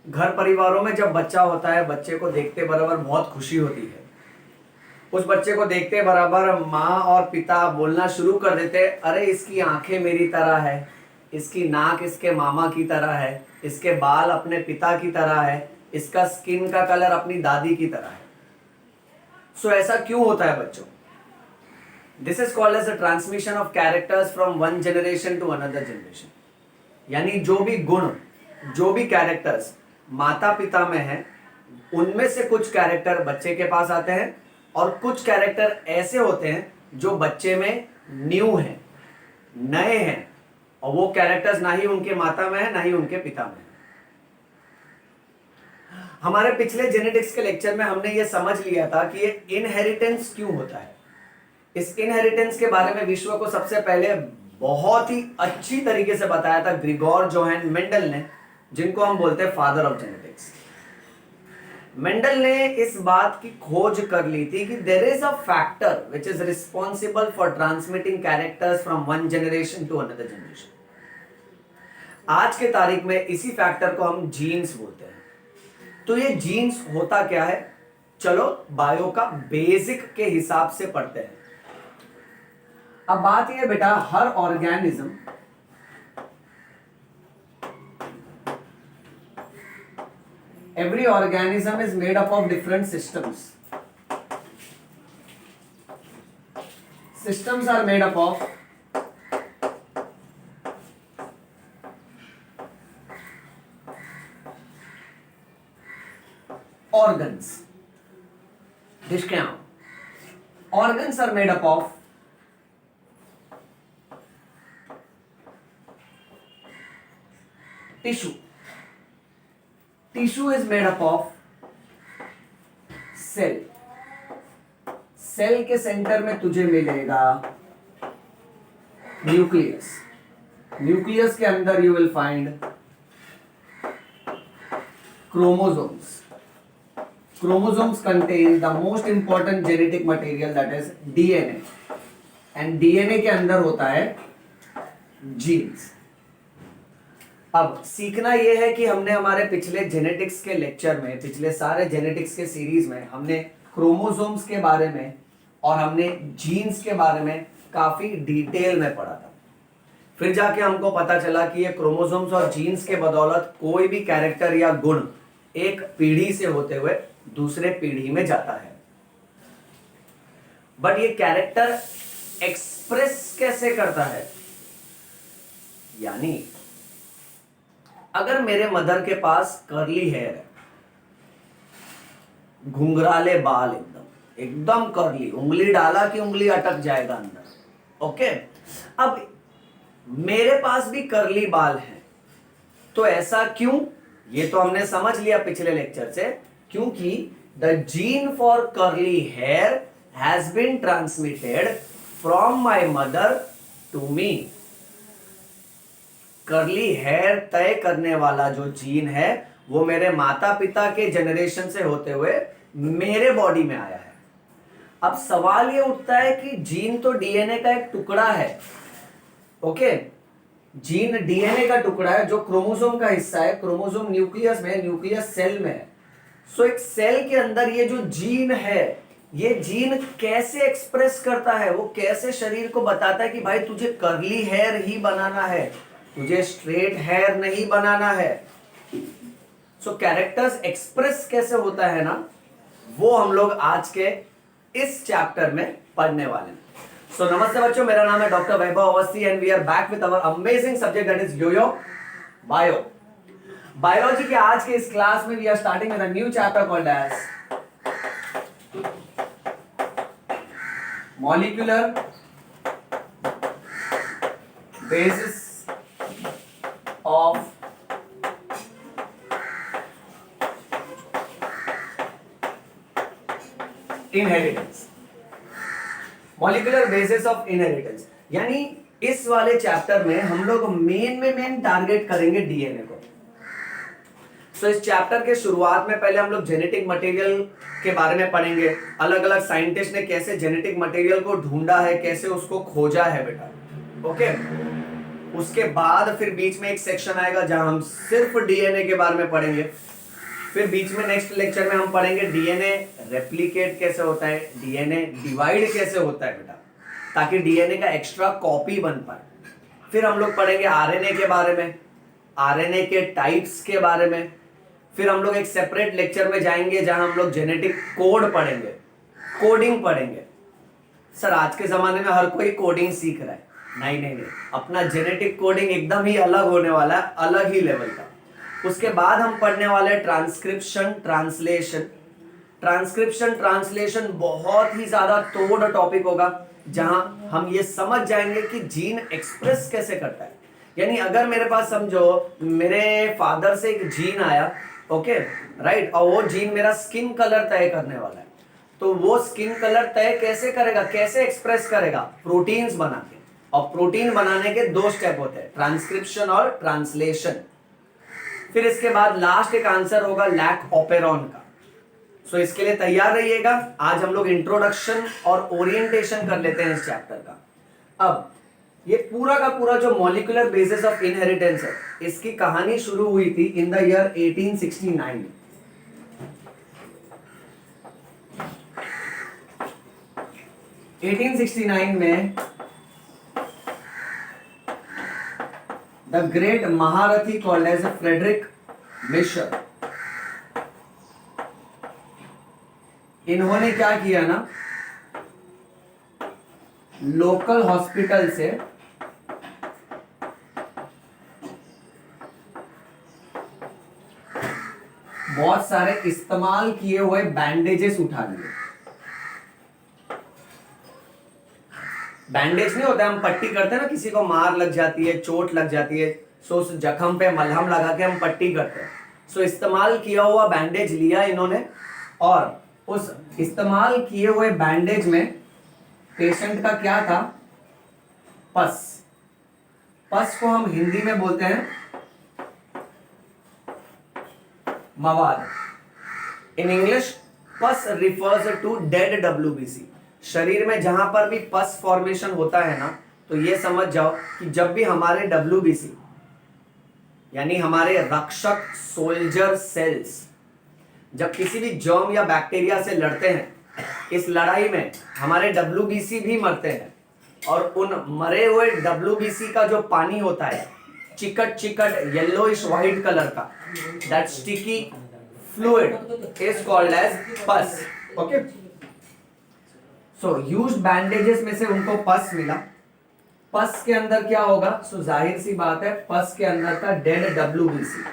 घर परिवारों में जब बच्चा होता है, बच्चे को देखते बराबर बहुत खुशी होती है। उस बच्चे को देखते बराबर माँ और पिता बोलना शुरू कर देते, अरे इसकी आंखें मेरी तरह है, इसकी नाक इसके मामा की तरह है, इसके बाल अपने पिता की तरह है, इसका स्किन का कलर अपनी दादी की तरह है। सो ऐसा क्यों होता है बच्चों? This is called as the transmission of characters from one generation to another generation. यानी जो भी गुण, जो भी कैरेक्टर्स माता पिता में है, उनमें से कुछ कैरेक्टर बच्चे के पास आते हैं और कुछ कैरेक्टर ऐसे होते हैं जो बच्चे में न्यू हैं, नए हैं, और वो कैरेक्टर्स ना ही उनके माता में है ना ही उनके पिता में है। हमारे पिछले जेनेटिक्स के लेक्चर में हमने ये समझ लिया था कि ये इनहेरिटेंस क्यों होता है। इस इनहेरिटेंस के बारे में विश्व को सबसे पहले बहुत ही अच्छी तरीके से बताया था ग्रिगोर जोहान मेंडल ने, जिनको हम बोलते हैं फादर ऑफ जेनेटिक्स। मेंडल ने इस बात की खोज कर ली थी कि there is a factor which is responsible for transmitting characters from one generation to another generation. आज के तारीख में इसी फैक्टर को हम जीन्स बोलते हैं। तो ये जीन्स होता क्या है, चलो बायो का बेसिक के हिसाब से पढ़ते हैं। अब बात यह बेटा, हर organism every organism is made up of different systems. Systems are made up of organs. Organs are made up of tissue. Tissue is made up of cell. Cell के सेंटर में तुझे मिलेगा न्यूक्लियस। न्यूक्लियस के अंदर you will find chromosomes. Chromosomes contain the most important genetic material, that is DNA. And DNA के अंदर होता है genes. अब सीखना यह है कि हमने हमारे पिछले जेनेटिक्स के लेक्चर में, पिछले सारे जेनेटिक्स के सीरीज में हमने क्रोमोसोम्स के बारे में और हमने जीन्स के बारे में काफी डिटेल में पढ़ा था। फिर जाके हमको पता चला कि ये क्रोमोसोम्स और जीन्स के बदौलत कोई भी कैरेक्टर या गुण एक पीढ़ी से होते हुए दूसरे पीढ़ी में जाता है। बट ये कैरेक्टर एक्सप्रेस कैसे करता है? यानी अगर मेरे मदर के पास कर्ली हेयर है, घुंघराले बाल, एकदम एकदम कर्ली, उंगली डाला कि उंगली अटक जाएगा अंदर, ओके। अब मेरे पास भी कर्ली बाल है, तो ऐसा क्यों? ये तो हमने समझ लिया पिछले लेक्चर से, क्योंकि the gene for curly hair has been transmitted from my mother to me. Curly hair तय करने वाला जो जीन है वो मेरे माता पिता के जनरेशन से होते हुए मेरे बॉडी में आया है। अब सवाल ये उठता है कि जीन तो डीएनए का एक टुकड़ा है, ओके। जीन डीएनए का टुकड़ा है जो क्रोमोसोम का हिस्सा है। क्रोमोसोम न्यूक्लियस में, न्यूक्लियस सेल में है। सो एक सेल के अंदर ये जो जीन है, ये जीन कैसे एक्सप्रेस करता है, वो कैसे शरीर को बताता है कि भाई तुझे कर्ली हेयर ही बनाना है, तुझे स्ट्रेट हेयर नहीं बनाना है। सो कैरेक्टर्स एक्सप्रेस कैसे होता है ना, वो हम लोग आज के इस चैप्टर में पढ़ने वाले हैं। सो नमस्ते बच्चों, मेरा नाम है doctor Vaibhav Awasthi and we are back with our amazing subject that is yoyo bio. Biology के आज के इस क्लास में we are starting with a new chapter called as molecular basis of inheritance. Molecular basis of inheritance, यानी इस वाले chapter में हम लोग मेन टारगेट करेंगे डीएनए को। सो इस चैप्टर के शुरुआत में पहले हम लोग जेनेटिक मटेरियल के बारे में पढ़ेंगे। अलग अलग साइंटिस्ट ने कैसे जेनेटिक मटेरियल को ढूंढा है, कैसे उसको खोजा है बेटा, ओके। उसके बाद फिर बीच में एक सेक्शन आएगा जहां हम सिर्फ डीएनए के बारे में पढ़ेंगे। फिर बीच में नेक्स्ट लेक्चर में हम पढ़ेंगे डीएनए रेप्लिकेट कैसे होता है, डीएनए डिवाइड कैसे होता है बेटा, ताकि डीएनए का एक्स्ट्रा कॉपी बन पाए। फिर हम लोग पढ़ेंगे आरएनए के बारे में, आरएनए के टाइप्स के बारे में। फिर हम लोग एक सेपरेट लेक्चर में जाएंगे जहां हम लोग जेनेटिक कोड पढ़ेंगे, कोडिंग पढ़ेंगे। सर आज के जमाने में हर कोई कोडिंग सीख रहा है, नहीं नहीं नहीं, अपना जेनेटिक कोडिंग एकदम ही अलग होने वाला है, अलग ही लेवल का। उसके बाद हम पढ़ने वाले ट्रांसक्रिप्शन ट्रांसलेशन। ट्रांसक्रिप्शन ट्रांसलेशन बहुत ही ज्यादा तोड़ टॉपिक होगा, जहां हम ये समझ जाएंगे कि जीन एक्सप्रेस कैसे करता है। यानी अगर मेरे पास समझो मेरे फादर से एक जीन आया, ओके राइट, और वो जीन मेरा स्किन कलर तय करने वाला है, तो वो स्किन कलर तय कैसे करेगा, कैसे एक्सप्रेस करेगा, प्रोटीन्स बना के। और प्रोटीन बनाने के 2 स्टेप होते हैं, ट्रांसक्रिप्शन और ट्रांसलेशन। फिर इसके बाद लास्ट एक आंसर होगा लैक ऑपेरॉन का। सो इसके लिए तैयार रहिएगा। आज हम लोग इंट्रोडक्शन और ओरिएंटेशन कर लेते हैं इस चैप्टर का। अब ये पूरा का पूरा जो मॉलिक्यूलर बेसिस ऑफ इनहेरिटेंस है, इसकी कहानी शुरू हुई थी इन द ईयर 1869। 1869 में द ग्रेट महारथी कॉल्ड एज फ्रेडरिक मिशर, इन्होंने क्या किया ना, लोकल हॉस्पिटल से बहुत सारे इस्तेमाल किए हुए बैंडेजेस उठा लिए। बैंडेज नहीं होता, हम पट्टी करते हैं ना, किसी को मार लग जाती है, चोट लग जाती है, सो उस जख्म पे मलहम लगा के हम पट्टी करते हैं। सो इस्तेमाल किया हुआ बैंडेज लिया इन्होंने, और उस इस्तेमाल किए हुए बैंडेज में पेशेंट का क्या था, पस। पस को हम हिंदी में बोलते हैं मवाद। इन इंग्लिश पस रिफर्स टू डेड WBC। शरीर में जहां पर भी पस फॉर्मेशन होता है ना, तो ये समझ जाओ कि जब भी हमारे WBC यानी हमारे रक्षक सोल्जर सेल्स जब किसी भी जर्म या बैक्टीरिया से लड़ते हैं, इस लड़ाई में हमारे WBC भी मरते हैं, और उन मरे हुए WBC का जो पानी होता है चिकट चिकट येलोइश व्हाइट कलर का, that sticky fluid is called as pus. Okay, so used bandages में से उनको पस मिला। पस के अंदर क्या होगा, सो जाहिर सी बात है पस के अंदर था डेड WBC।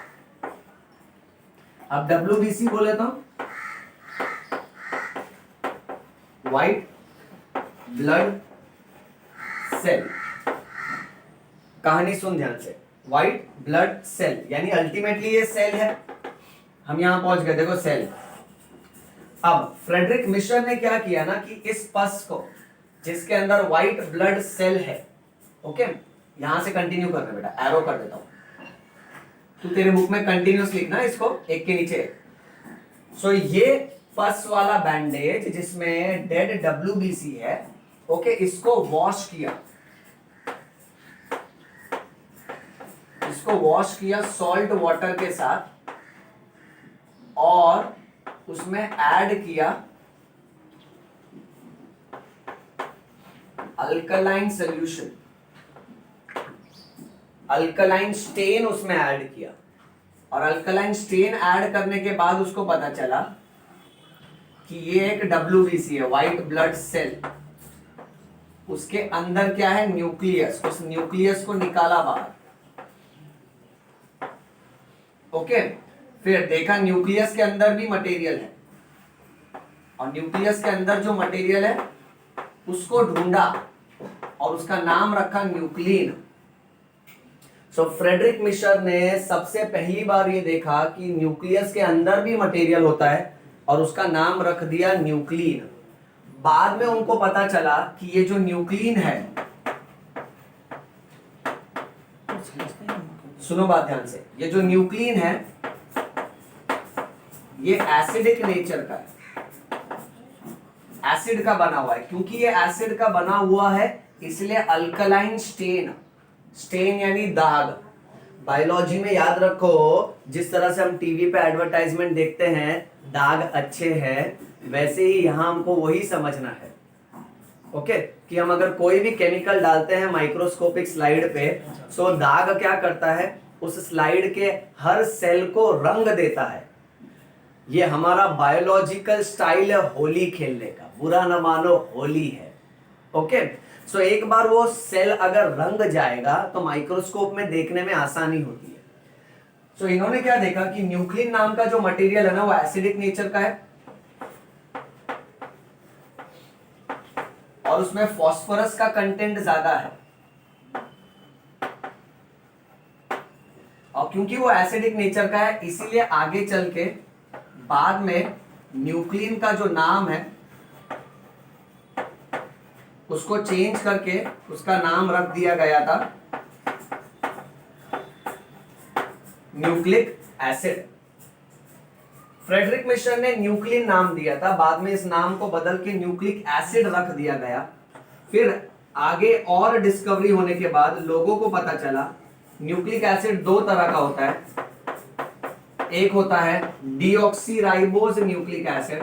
अब WBC बोले तो व्हाइट ब्लड सेल। कहानी सुन ध्यान से, व्हाइट ब्लड सेल यानी अल्टीमेटली ये सेल है। हम यहां पहुंच गए, देखो सेल। अब फ्रेडरिक मिशर ने क्या किया ना कि इस पस को जिसके अंदर व्हाइट ब्लड सेल है, ओके यहां से कंटिन्यू करना बेटा, एरो कर देता हूं, तू तेरे बुक में कंटिन्यूस लिखना इसको एक के नीचे। सो ये पस वाला बैंडेज जिसमें डेड WBC है, ओके इसको वॉश किया, इसको वॉश किया सॉल्ट वाटर के साथ, और उसमें ऐड किया अल्कलाइन सॉल्यूशन, अल्कलाइन स्टेन उसमें ऐड किया। और अल्कलाइन स्टेन ऐड करने के बाद उसको पता चला कि ये एक WBC है, व्हाइट ब्लड सेल। उसके अंदर क्या है, न्यूक्लियस। उस न्यूक्लियस को निकाला बाहर, ओके फिर देखा न्यूक्लियस के अंदर भी मटेरियल है, और न्यूक्लियस के अंदर जो मटेरियल है उसको ढूंढा और उसका नाम रखा न्यूक्लिन। सो फ्रेडरिक मिशर ने सबसे पहली बार ये देखा कि न्यूक्लियस के अंदर भी मटेरियल होता है, और उसका नाम रख दिया न्यूक्लिन। बाद में उनको पता चला कि ये जो न्यूक्लिन है, सुनो बात ध्यान से, ये जो न्यूक्लिन है ये एसिडिक नेचर का है, एसिड का बना हुआ है। क्योंकि ये एसिड का बना हुआ है इसलिए अल्कलाइन स्टेन, स्टेन यानी दाग, बायोलॉजी में याद रखो, जिस तरह से हम टीवी पे एडवर्टाइजमेंट देखते हैं दाग अच्छे हैं, वैसे ही यहां हमको वही समझना है। ओके, कि हम अगर कोई भी केमिकल डालते हैं माइक्रोस्कोपिक स्लाइड पे, सो दाग क्या करता है, उस स्लाइड के हर सेल को रंग देता है। ये हमारा बायोलॉजिकल स्टाइल है होली खेलने का, बुरा न मानो होली है। ओके, सो एक बार वो सेल अगर रंग जाएगा तो माइक्रोस्कोप में देखने में आसानी होती है। सो इन्होंने क्या देखा कि न्यूक्लिन नाम का जो मटेरियल है ना, वो एसिडिक नेचर का है और उसमें फास्फोरस का कंटेंट ज्यादा है। और क्योंकि वो एसिडिक नेचर का है, इसीलिए आगे चल के बाद में न्यूक्लिन का जो नाम है उसको चेंज करके उसका नाम रख दिया गया था न्यूक्लिक एसिड। फ्रेडरिक मिशर ने न्यूक्लिन नाम दिया था, बाद में इस नाम को बदल के न्यूक्लिक एसिड रख दिया गया। फिर आगे और डिस्कवरी होने के बाद लोगों को पता चला न्यूक्लिक एसिड दो तरह का होता है। एक होता है डीऑक्सीराइबोज न्यूक्लिक एसिड,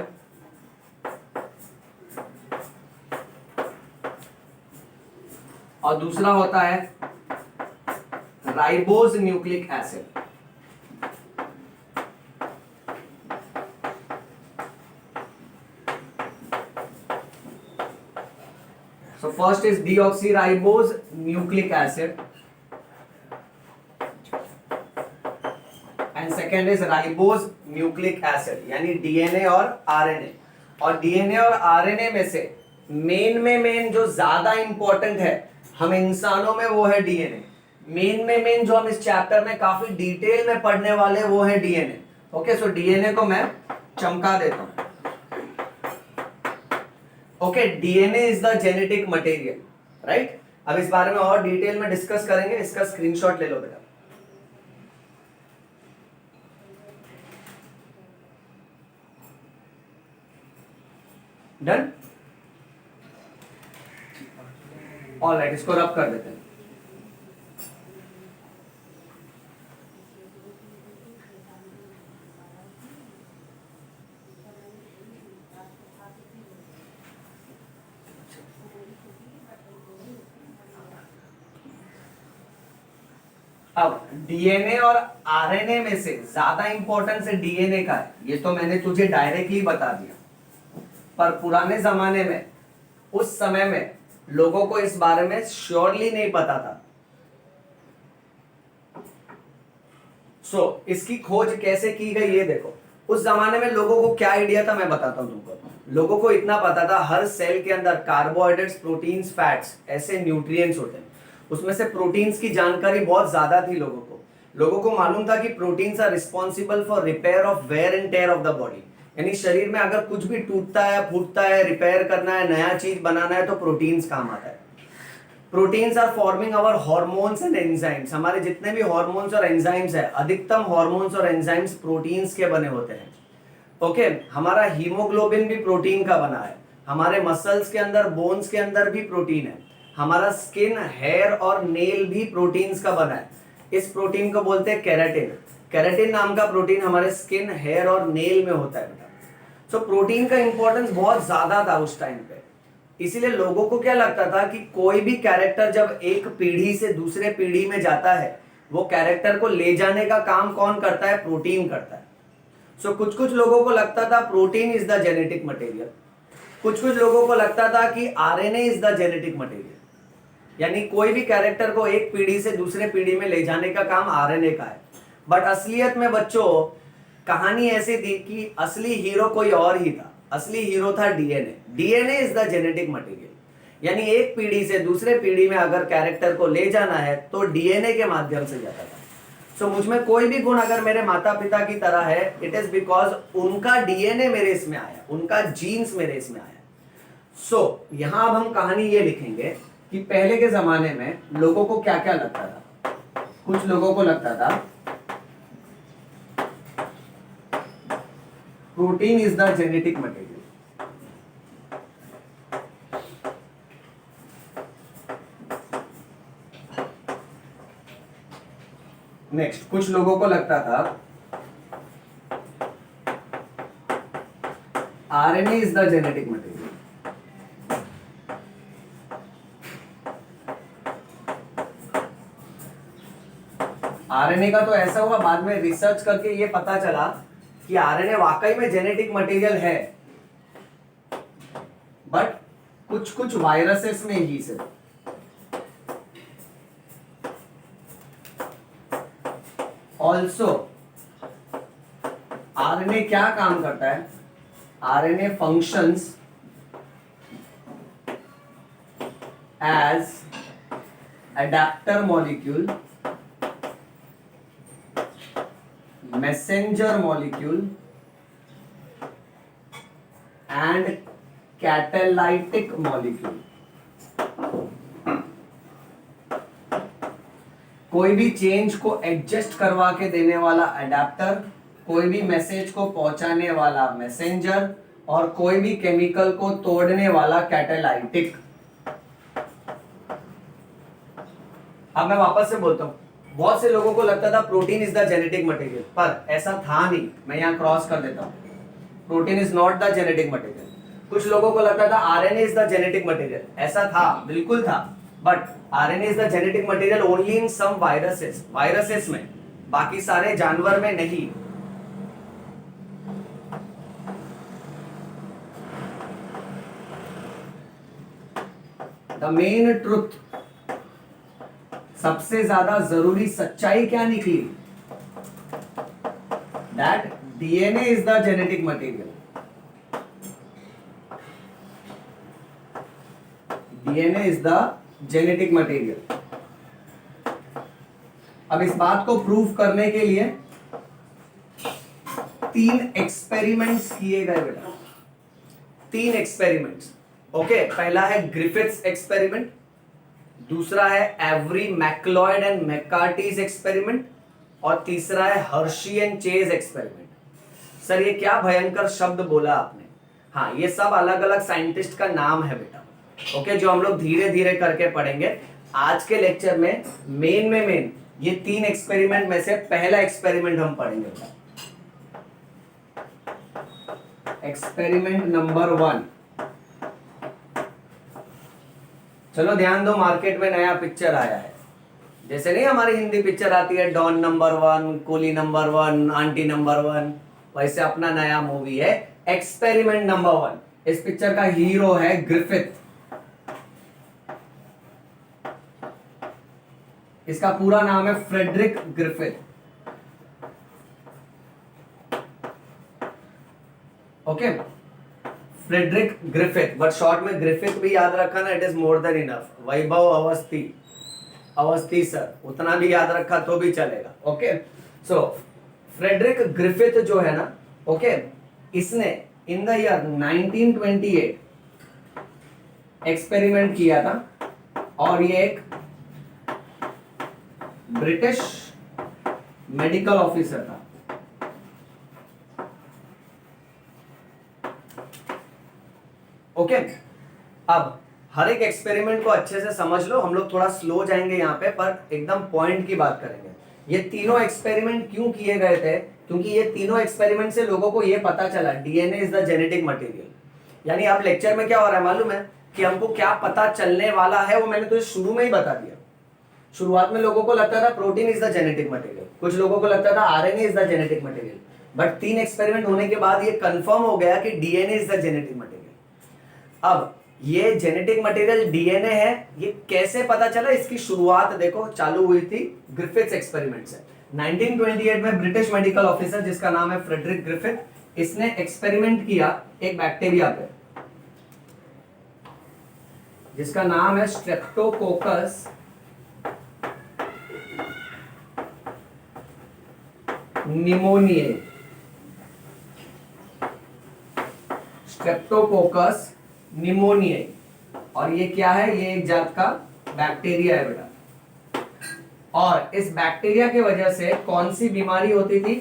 और दूसरा होता है ribose nucleic acid. So first is deoxyribose nucleic acid and second is ribose nucleic acid, यानी डीएनए और आरएनए। और डीएनए और आरएनए में से मेन जो ज्यादा इंपॉर्टेंट है हम इंसानों में, वो है डीएनए। मेन जो हम इस चैप्टर में काफी डिटेल में पढ़ने वाले वो है डीएनए। ओके, सो डीएनए को मैं चमका देता हूं। Okay, DNA is the genetic material, right. अब इस बारे में और डिटेल में डिस्कस करेंगे, इसका स्क्रीनशॉट ले लो बेटा। डन, ऑलराइट, इसको रब कर देते हैं। अब डीएनए और आरएनए में से ज्यादा इंपॉर्टेंस है डीएनए का है, ये तो मैंने तुझे डायरेक्टली बता दिया। पर पुराने जमाने में, उस समय में लोगों को इस बारे में श्योरली नहीं पता था। इसकी खोज कैसे की गई ये देखो। उस जमाने में लोगों को क्या आइडिया था मैं बताता हूं तुमको। लोगों को इतना पता था हर सेल के अंदर कार्बोहाइड्रेट्स, प्रोटीन्स, फैट्स ऐसे न्यूट्रिएंट्स होते हैं। उसमें से प्रोटीन्स की जानकारी बहुत ज्यादा थी लोगों को मालूम था कि proteins are responsible for repair of wear and tear of the body, यानी शरीर में अगर कुछ भी टूटता है, फूटता है, रिपेयर करना है, नया चीज बनाना है तो प्रोटीन्स काम आता है। Proteins are forming our hormones and enzymes. हमारे जितने भी हॉर्मोन्स और एंजाइम्स है, अधिकतम हॉर्मोन्स और एंजाइम्स प्रोटीन्स के बने होते हैं। ओके, हमारा हीमोग्लोबिन भी प्रोटीन का बना है। हमारे मसल्स के अंदर, बोन्स के अंदर भी प्रोटीन है। हमारा स्किन, हेयर और नेल भी प्रोटीन्स का बना है। इस प्रोटीन को बोलते हैं केराटिन। केराटिन नाम का प्रोटीन हमारे स्किन, हेयर और नेल में होता है बेटा। सो प्रोटीन का इंपॉर्टेंस बहुत ज्यादा था उस टाइम पे। इसीलिए लोगों को क्या लगता था कि कोई भी कैरेक्टर जब एक पीढ़ी से दूसरे पीढ़ी में जाता है, वो कैरेक्टर को ले जाने का काम कौन करता है? प्रोटीन करता है। सो कुछ लोगों को लगता था protein is the genetic material, कुछ लोगों को लगता था कि RNA is the genetic material, यानी कोई भी कैरेक्टर को एक पीढ़ी से दूसरे पीढ़ी में ले जाने का काम आरएनए का है। बट असलियत में बच्चों कहानी ऐसी थी कि असली हीरो कोई और ही था। असली हीरो था DNA. DNA is the genetic material, यानी एक पीढ़ी से दूसरे पीढ़ी में अगर कैरेक्टर को ले जाना है तो डीएनए के माध्यम से जाता था। सो मुझ में कोई भी गुण अगर मेरे माता पिता की तरह है, इट इज बिकॉज उनका डीएनए मेरे इसमें आया, उनका जीन्स मेरे इसमें आया। सो यहां अब हम कहानी ये लिखेंगे कि पहले के जमाने में लोगों को क्या क्या लगता था। कुछ लोगों को लगता था protein is the genetic material, next, कुछ लोगों को लगता था RNA is the genetic material. RNA का तो ऐसा हुआ, बाद में रिसर्च करके ये पता चला कि आरएनए वाकई में जेनेटिक मटेरियल है, बट कुछ कुछ वायरसेस में ही सिर्फ। ऑल्सो आरएनए क्या काम करता है? RNA functions as adapter molecule, messenger molecule and catalytic molecule। कोई भी चेंज को एडजस्ट करवा के देने वाला अडेप्टर, कोई भी मैसेज को पहुंचाने वाला मैसेंजर, और कोई भी केमिकल को तोड़ने वाला कैटालाइटिक। अब मैं वापस से बोलता हूं, बहुत से लोगों को लगता था protein is the genetic material, पर ऐसा था नहीं। मैं यहां क्रॉस कर देता हूं, protein is not the genetic material. कुछ लोगों को लगता था RNA is the genetic material, ऐसा था, बिल्कुल था, but RNA is the genetic material only in some viruses में, बाकी सारे जानवर में नहीं। द मेन ट्रुथ, सबसे ज्यादा जरूरी सच्चाई क्या निकली? That DNA is the genetic material. DNA is the genetic material. अब इस बात को प्रूव करने के लिए 3 एक्सपेरिमेंट्स किए गए बेटा, 3 एक्सपेरिमेंट्स। ओके, पहला है ग्रिफिथ्स एक्सपेरिमेंट, दूसरा है एवरी मैक्लॉयड एंड मैकार्टीज एक्सपेरिमेंट, और तीसरा है Hershey and Chase experiment. Sir ये क्या भयंकर शब्द बोला आपने। हाँ, ये सब अलग अलग साइंटिस्ट का नाम है बेटा। ओके, जो हम लोग धीरे धीरे करके पढ़ेंगे। आज के लेक्चर में मेन ये 3 एक्सपेरिमेंट में से पहला एक्सपेरिमेंट हम पढ़ेंगे। Experiment number 1। चलो ध्यान दो, मार्केट में नया पिक्चर आया है। जैसे नहीं हमारी हिंदी पिक्चर आती है Don number 1, Coolie number 1, Aunty number 1, वैसे अपना नया मूवी है एक्सपेरिमेंट नंबर 1। इस पिक्चर का हीरो है ग्रिफिथ। इसका पूरा नाम है Frederick Griffith. Okay, Frederick Griffith, but short में ग्रिफिथ भी याद रखा ना, it is more than enough. Vaibhav Awasthi sir, उतना भी याद रखा तो भी चलेगा। ओके, सो फ्रेडरिक ग्रिफिथ जो है ना, ओके, इसने इन द ईयर 1928 एक्सपेरिमेंट किया था, और ये एक ब्रिटिश मेडिकल ऑफिसर था। ओके, अब हर एक एक्सपेरिमेंट को अच्छे से समझ लो। हम लोग थोड़ा स्लो जाएंगे यहाँ पे, पर एकदम पॉइंट की बात करेंगे। ये तीनों एक्सपेरिमेंट क्यों किए गए थे? क्योंकि ये तीनों एक्सपेरिमेंट से लोगों को ये पता चला DNA is the genetic material. यानी अब लेक्चर में क्या हो रहा है मालूम है कि हमको क्या पता चलने वाला है, वो मैंने तो शुरू में ही बता दिया। शुरुआत में लोगों को लगता था protein is the genetic material, कुछ लोगों को लगता था RNA is the genetic material, but 3 experiment होने के बाद ये कंफर्म हो गया कि DNA is the genetic material. अब ये जेनेटिक मटेरियल डीएनए है, ये कैसे पता चला? इसकी शुरुआत देखो चालू हुई थी ग्रिफिथ्स एक्सपेरिमेंट से। 1928 में ब्रिटिश मेडिकल ऑफिसर जिसका नाम है फ्रेडरिक ग्रिफिथ, इसने एक्सपेरिमेंट किया एक बैक्टीरिया पे जिसका नाम है स्ट्रेप्टोकोकस निमोनियाe। स्ट्रेप्टोकोकस निमोनियाe, और ये क्या है? ये एक जात का बैक्टीरिया है बेटा। और इस बैक्टीरिया की वजह से कौन सी बीमारी होती थी?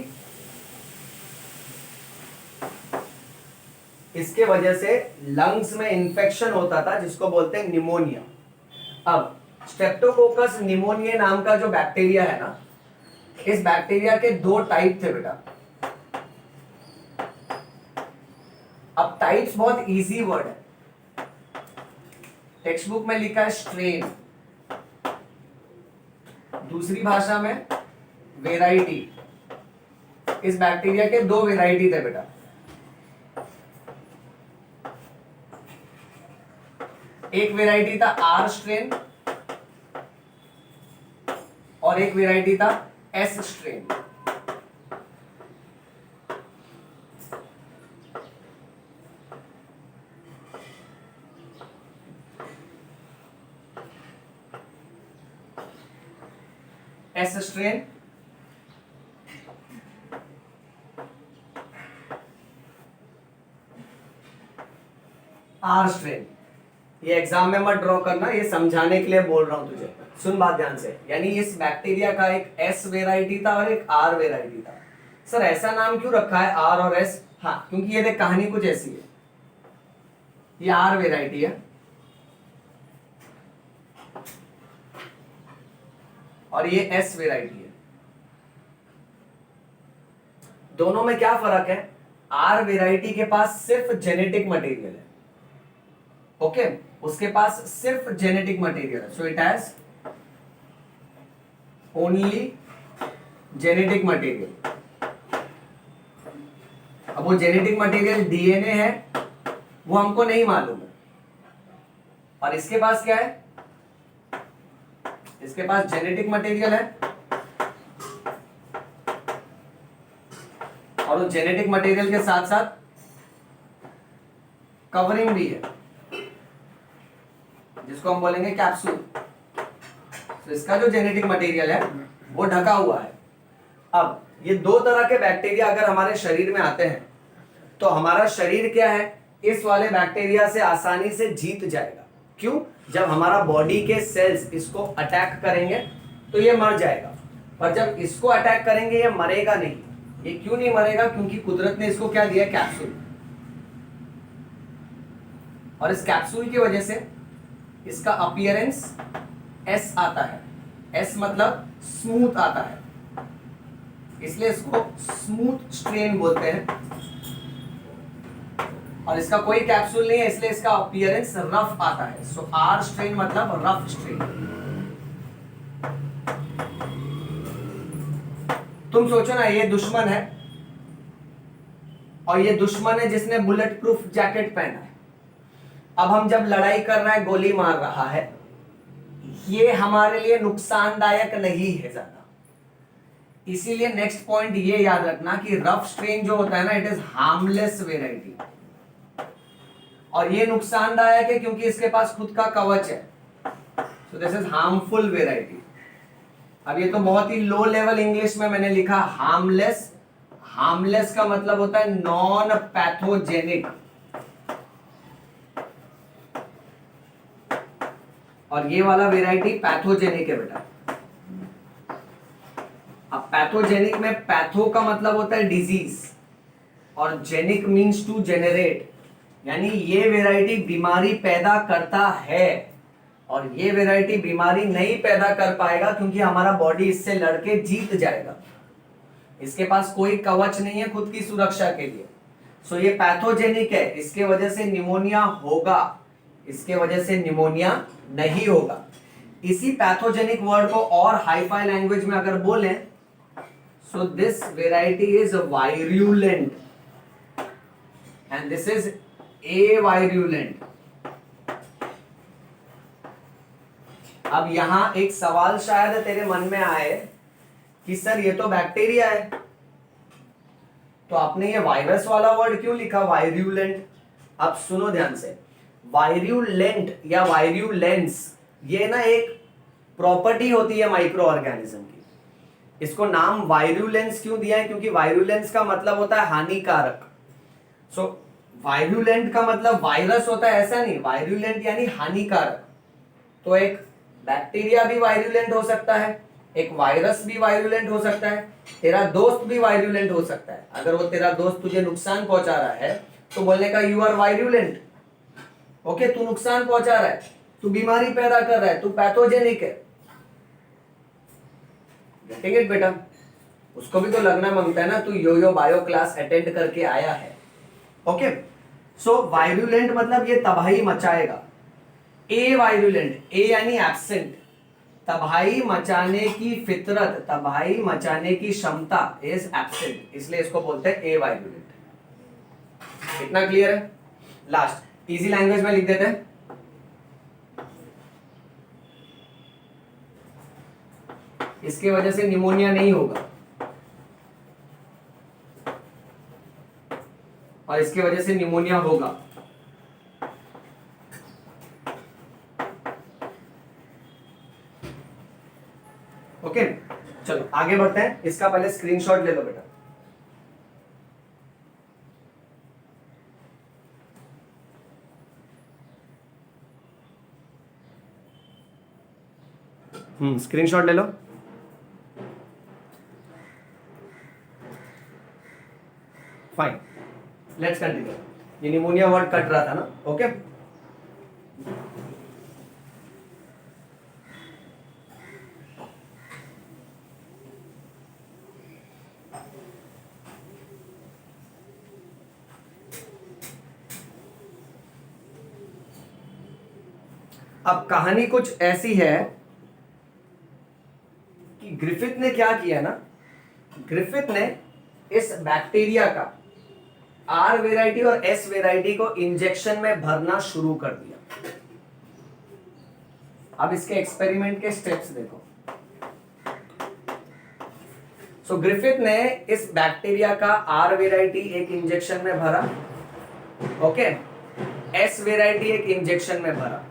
इसके वजह से लंग्स में इंफेक्शन होता था जिसको बोलते हैं निमोनिया। अब स्ट्रेप्टोकोकस निमोनियाe नाम का जो बैक्टीरिया है ना, इस बैक्टीरिया के दो टाइप थे बेटा। अब टाइप्स बहुत इजी वर्ड है, टेक्स्ट बुक में लिखा है स्ट्रेन, दूसरी भाषा में वेराइटी। इस बैक्टीरिया के दो वेराइटी थे बेटा, एक वेराइटी था आर स्ट्रेन और एक वेराइटी था S strain. S strain R strain. ये एग्जाम में मत ड्रॉ करना, ये समझाने के लिए बोल रहा हूं तुझे, सुन बात ध्यान से। यानी इस बैक्टीरिया का एक एस वेराइटी था और एक आर वेराइटी था। सर ऐसा नाम क्यों रखा है आर और एस? हाँ, क्योंकि ये देख कहानी कुछ ऐसी है, ये आर वेराइटी है और ये एस वेराइटी है। दोनों में क्या फर्क है? आर वेराइटी के पास सिर्फ जेनेटिक मटेरियल है, ओके, उसके पास सिर्फ जेनेटिक मटेरियल है, so it has only genetic material. अब वो जेनेटिक मटेरियल डीएनए है, वो हमको नहीं मालूम है। और इसके पास क्या है? इसके पास जेनेटिक मटेरियल है और वो जेनेटिक मटेरियल के साथ साथ कवरिंग भी है, जिसको हम बोलेंगे कैप्सूल। तो इसका जो जेनेटिक मटेरियल है वो ढका हुआ है। अब ये दो तरह के बैक्टीरिया अगर हमारे शरीर में आते हैं तो हमारा शरीर क्या है, इस वाले बैक्टीरिया से आसानी से जीत जाएगा। क्यों? जब हमारा बॉडी के सेल्स इसको अटैक करेंगे तो ये मर जाएगा, पर जब इसको अटैक करेंगे ये मरेगा नहीं। ये क्यों नहीं मरेगा? क्योंकि कुदरत ने इसको क्या दिया? कैप्सूल। और इस कैप्सूल की वजह से इसका अपीयरेंस एस आता है। एस मतलब स्मूथ आता है, इसलिए इसको स्मूथ स्ट्रेन बोलते हैं। और इसका कोई कैप्सूल नहीं है, इसलिए इसका अपीयरेंस रफ आता है। सो आर स्ट्रेन मतलब रफ स्ट्रेन। तुम सोचो ना, ये दुश्मन है और ये दुश्मन है जिसने बुलेट प्रूफ जैकेट पहना है। अब हम जब लड़ाई कर रहे हैं, गोली मार रहा है, ये हमारे लिए नुकसानदायक नहीं है ज्यादा। इसीलिए नेक्स्ट पॉइंट ये याद रखना कि रफ स्ट्रेन जो होता है ना, इट इज हार्मलेस वेराइटी। और ये नुकसानदायक है क्योंकि इसके पास खुद का कवच है। So this is harmful variety. अब ये तो बहुत ही लो लेवल इंग्लिश में मैंने लिखा हार्मलेस। हार्मलेस का मतलब होता है नॉन पैथोजेनिक, और ये वाला वेराइटी पैथोजेनिक है बेटा। अब पैथोजेनिक में पैथो का मतलब होता है डिजीज और जेनिक मीन्स टू जेनरेट, यानी ये वेराइटी बीमारी पैदा करता है और ये वेराइटी बीमारी नहीं पैदा कर पाएगा क्योंकि हमारा बॉडी इससे लड़के जीत जाएगा। इसके पास कोई कवच नहीं है खुद की सुरक्षा के लिए। सो ये पैथोजेनिक है, इसके वजह से निमोनिया होगा, इसके वजह से निमोनिया नहीं होगा। इसी पैथोजेनिक वर्ड को और हाईफाई लैंग्वेज में अगर बोलें, so this variety is virulent and this is avirulent. अब यहां एक सवाल शायद तेरे मन में आए कि सर ये तो बैक्टीरिया है, तो आपने ये वायरस वाला वर्ड क्यों लिखा वायरुलेंट? अब सुनो ध्यान से, वायरुलेंट या वायरुलेंस ये ना एक प्रॉपर्टी होती है माइक्रो ऑर्गेनिज्म की। इसको नाम वायरुलेंस क्यों दिया है? क्योंकि वायरुलेंस का मतलब होता है हानिकारक। सो वायरुलेंट का मतलब वायरस होता है ऐसा नहीं, वायरुलेंट यानी हानिकारक। तो एक बैक्टीरिया भी वायरुलेंट हो सकता है, एक वायरस भी वायरुलेंट हो सकता है, तेरा दोस्त भी वायरुलेंट हो सकता है। अगर वो तेरा दोस्त तुझे नुकसान पहुंचा रहा है तो बोलने का यू आर वायरुलेंट। ओके, तू नुकसान पहुंचा रहा है, तू बीमारी पैदा कर रहा है, तू पैथोजेनिक है। गेटिंग इट बेटा? उसको भी तो लगना मांगता है ना, तू यो बायो क्लास अटेंड करके आया है। ओके, सो वायरुलेंट मतलब ये तबाही मचाएगा। ए वायरुलेंट, ए यानी एब्सेंट, तबाही मचाने की फितरत, तबाही मचाने की क्षमता इज एब्सेंट, इसलिए इसको बोलते हैं ए वायरुलेंट। इतना क्लियर है? लास्ट इजी लैंग्वेज में लिख देते हैं, इसके वजह से निमोनिया नहीं होगा और इसके वजह से निमोनिया होगा। ओके, चलो आगे बढ़ते हैं। इसका पहले स्क्रीनशॉट ले लो बेटा। स्क्रीनशॉट ले लो। Fine, let's continue. ये निमोनिया वर्ड कट रहा था ना? ओके, अब कहानी कुछ ऐसी है कि ग्रिफिथ ने क्या किया ना, ग्रिफिथ ने इस बैक्टीरिया का आर वेराइटी और एस वेराइटी को इंजेक्शन में भरना शुरू कर दिया। अब इसके एक्सपेरिमेंट के स्टेप्स देखो। सो ग्रिफिथ ने इस बैक्टीरिया का आर वेराइटी एक इंजेक्शन में भरा, ओके, एस वेराइटी एक इंजेक्शन में भरा,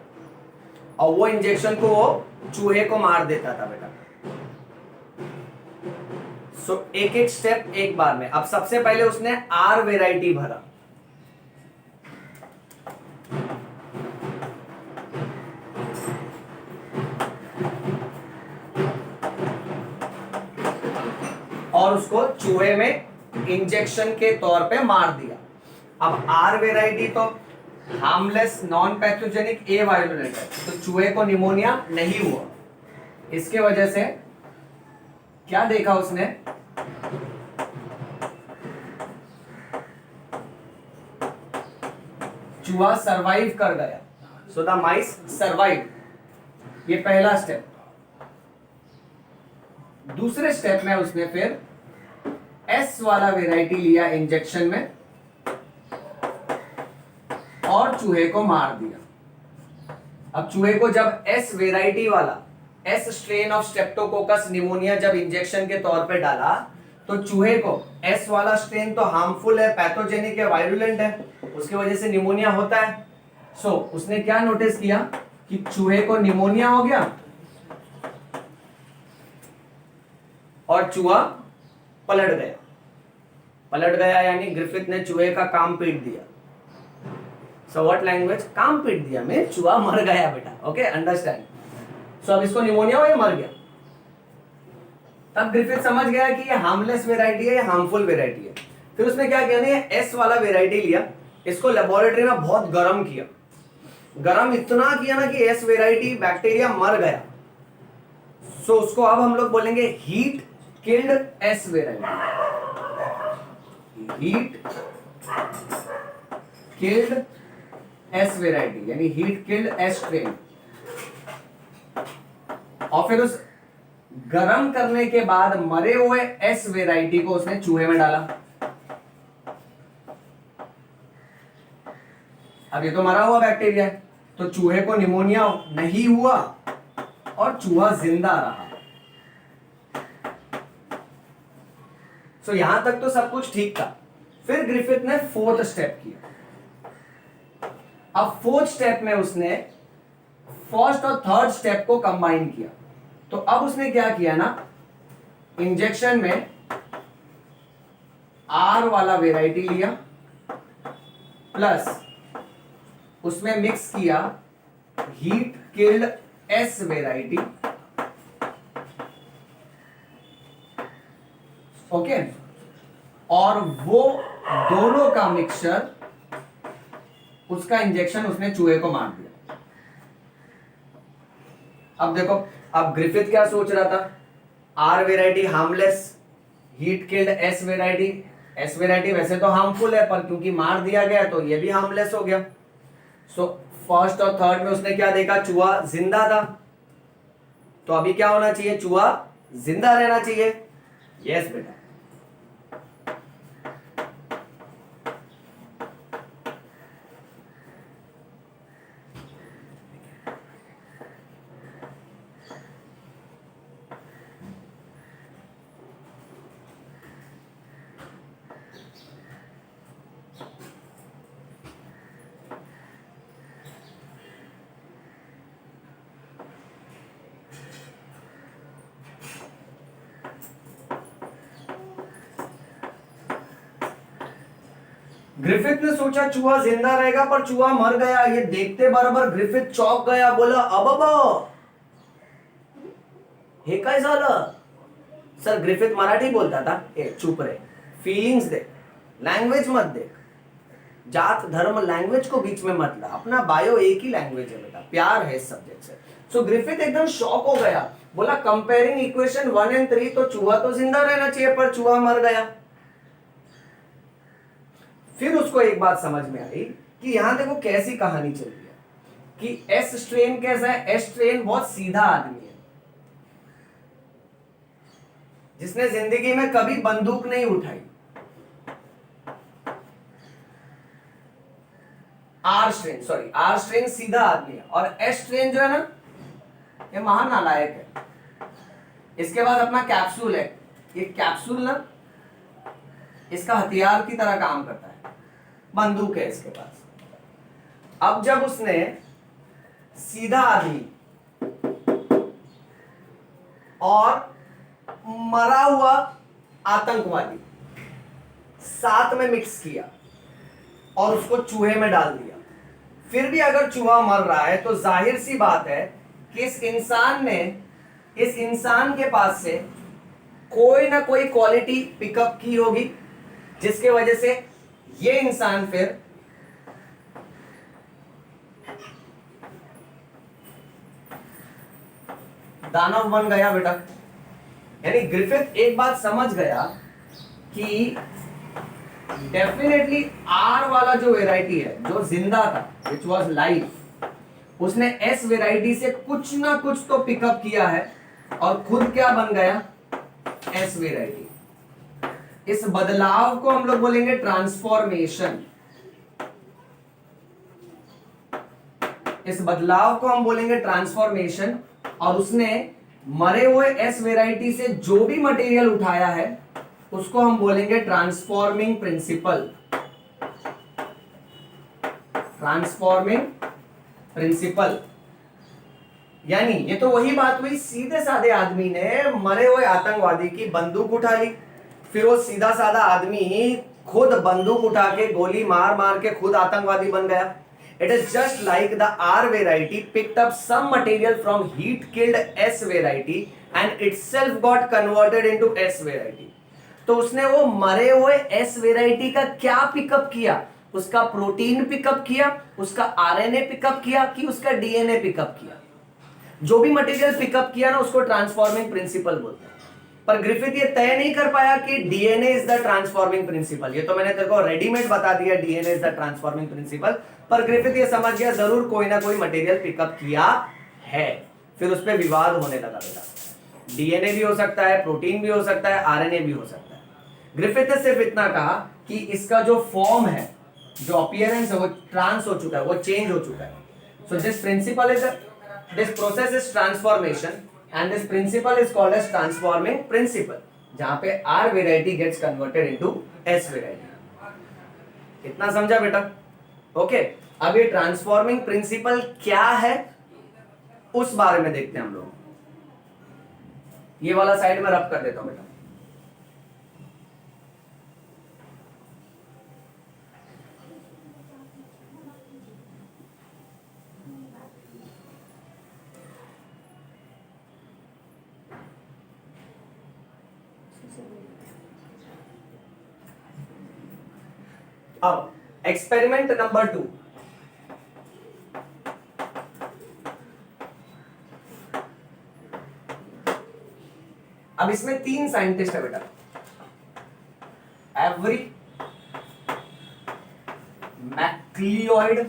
और वो इंजेक्शन को वो चूहे को मार देता था बेटा। सो एक एक स्टेप एक बार में। अब सबसे पहले उसने आर वेराइटी भरा, और उसको चूहे में इंजेक्शन के तौर पे मार दिया। अब आर वेराइटी तो हार्मलेस नॉन पैथोजेनिक ए वायरुलेंट है, तो चूहे को निमोनिया नहीं हुआ। इसके वजह से क्या देखा उसने, चूहा सरवाइव कर गया। सो द माइस सरवाइव, ये पहला स्टेप। दूसरे स्टेप में उसने फिर एस वाला वेराइटी लिया इंजेक्शन में और चूहे को मार दिया। अब चूहे को जब एस वेराइटी वाला, S strain of Streptococcus pneumonia जब इंजेक्शन के तौर पे डाला, तो चूहे को एस वाला स्ट्रेन तो हार्मफुल है, पैथोजेनिक है, वायरुलेंट है, उसकी वजह से निमोनिया होता है। सो उसने क्या नोटिस किया कि चूहे को निमोनिया हो गया और चूहा पलट गया। पलट गया यानी ग्रिफिथ ने चूहे का काम पीट दिया। So what language? काम पीट दिया में चूहा मर गया बेटा। Okay, understand? सो अब इसको निमोनिया हो या मर गया? तब ग्रिफिथ समझ गया कि ये हार्मलेस वेराइटी है, ये हार्मफुल वेराइटी है। फिर उसने क्या किया ना, एस वाला वेराइटी लिया, इसको लेबोरेटरी में बहुत गर्म किया। गर्म इतना किया ना कि एस वेराइटी बैक्टीरिया मर गया। सो उसको अब हम लोग बोलेंगे heat killed S variety. Heat killed S variety यानी हीट किल्ड एस स्ट्रेन। और फिर उस गरम करने के बाद मरे हुए एस वेराइटी को उसने चूहे में डाला। अब ये तो मरा हुआ बैक्टीरिया है, तो चूहे को निमोनिया नहीं हुआ और चूहा जिंदा रहा। सो यहां तक तो सब कुछ ठीक था। फिर ग्रिफिथ ने फोर्थ स्टेप किया। अब फोर्थ स्टेप में उसने फर्स्ट और थर्ड स्टेप को कंबाइन किया। तो अब उसने क्या किया ना, इंजेक्शन में आर वाला वेराइटी लिया प्लस उसमें मिक्स किया heat killed S variety. Okay, और वो दोनों का मिक्सचर, उसका इंजेक्शन उसने चूहे को मार दिया। अब देखो, अब ग्रिफिथ क्या सोच रहा था, R variety harmless, heat killed S variety. S variety वैसे तो हार्मफुल है, पर क्योंकि मार दिया गया तो ये भी हार्मलेस हो गया। सो फर्स्ट और थर्ड में उसने क्या देखा, चूहा जिंदा था, तो अभी क्या होना चाहिए, चूहा जिंदा रहना चाहिए। यस बेटा। ग्रिफिथ ने सोचा चूहा जिंदा रहेगा, पर चूहा मर गया। ये देखते बराबर ग्रिफिथ चौंक गया, बोला अब हे काय झालं। सर ग्रिफिथ मराठी बोलता था। ए चुप रहे, फीलिंग्स देख, लैंग्वेज मत देख, जात धर्म लैंग्वेज को बीच में मत ला। अपना बायो एक ही लैंग्वेज है बेटा, प्यार है इस सब्जेक्ट से। सो ग्रिफिथ एकदम शॉक हो गया, बोला कंपेयरिंग इक्वेशन 1 और 3 तो चूहा तो जिंदा रहना चाहिए, पर चूहा मर गया। फिर उसको एक बात समझ में आई कि यहां देखो कैसी कहानी चल रही है कि एस स्ट्रेन कैसा है। एस स्ट्रेन बहुत सीधा आदमी है, जिसने जिंदगी में कभी बंदूक नहीं उठाई। आर स्ट्रेन सीधा आदमी है, और एस स्ट्रेन जो है ना, ये महानालायक है। इसके बाद अपना कैप्सूल है, ये कैप्सूल ना इसका हथियार की तरह काम करता है, बंदूक है इसके पास। अब जब उसने सीधा आदमी और मरा हुआ आतंकवादी साथ में मिक्स किया और उसको चूहे में डाल दिया, फिर भी अगर चूहा मर रहा है तो जाहिर सी बात है कि इस इंसान के पास से कोई ना कोई क्वालिटी पिकअप की होगी, जिसके वजह से ये इंसान फिर दानव बन गया बेटा। यानी ग्रिफिथ एक बात समझ गया कि डेफिनेटली आर वाला जो वेराइटी है, जो जिंदा था, विच वॉज लाइफ, उसने एस वेराइटी से कुछ ना कुछ तो पिकअप किया है और खुद क्या बन गया, एस वेराइटी। इस बदलाव को हम लोग बोलेंगे ट्रांसफॉर्मेशन। इस बदलाव को हम बोलेंगे ट्रांसफॉर्मेशन। और उसने मरे हुए एस वेराइटी से जो भी मटेरियल उठाया है उसको हम बोलेंगे ट्रांसफॉर्मिंग प्रिंसिपल। ट्रांसफॉर्मिंग प्रिंसिपल यानी ये तो वही बात हुई, सीधे साधे आदमी ने मरे हुए आतंकवादी की बंदूक उठा ली, फिर वो सीधा साधा आदमी खुद बंदूक उठा के गोली मार मार के खुद आतंकवादी बन गया। It is just like the R variety picked up some material from heat killed S variety and itself got converted into S variety. तो उसने वो मरे हुए S variety का क्या पिकअप किया, उसका प्रोटीन पिकअप किया, उसका आरएनए पिकअप किया कि उसका डीएनए पिकअप किया। जो भी मटेरियल पिकअप किया ना उसको ट्रांसफॉर्मिंग प्रिंसिपल बोलते हैं। पर ग्रिफिथ ये तय नहीं कर पाया कि DNA is the transforming principle. ये तो मैंने तेरे को रेडीमेड बता दिया DNA is the transforming principle, पर ग्रिफिथ ये समझ गया जरूर कोई ना कोई मटेरियल पिकअप किया है। फिर उस पर विवाद होने लगा बेटा, डीएनए भी हो सकता है, प्रोटीन भी हो सकता है, आरएनए भी हो सकता है। ग्रिफिथ ने सिर्फ इतना कहा कि इसका जो फॉर्म है, जो अपीयरेंस है, वो ट्रांस हो चुका है, वो चेंज हो चुका है। So this principle is this process is transformation and this principle is called as transforming principle, जहां पे R variety gets converted into S variety। इतना समझा बेटा? ओके, अब ये ट्रांसफॉर्मिंग प्रिंसिपल क्या है उस बारे में देखते हैं हम लोग। ये वाला साइड में रब कर देता हूं बेटा। अब एक्सपेरिमेंट नंबर 2, अब इसमें 3 साइंटिस्ट है बेटा। Avery MacLeod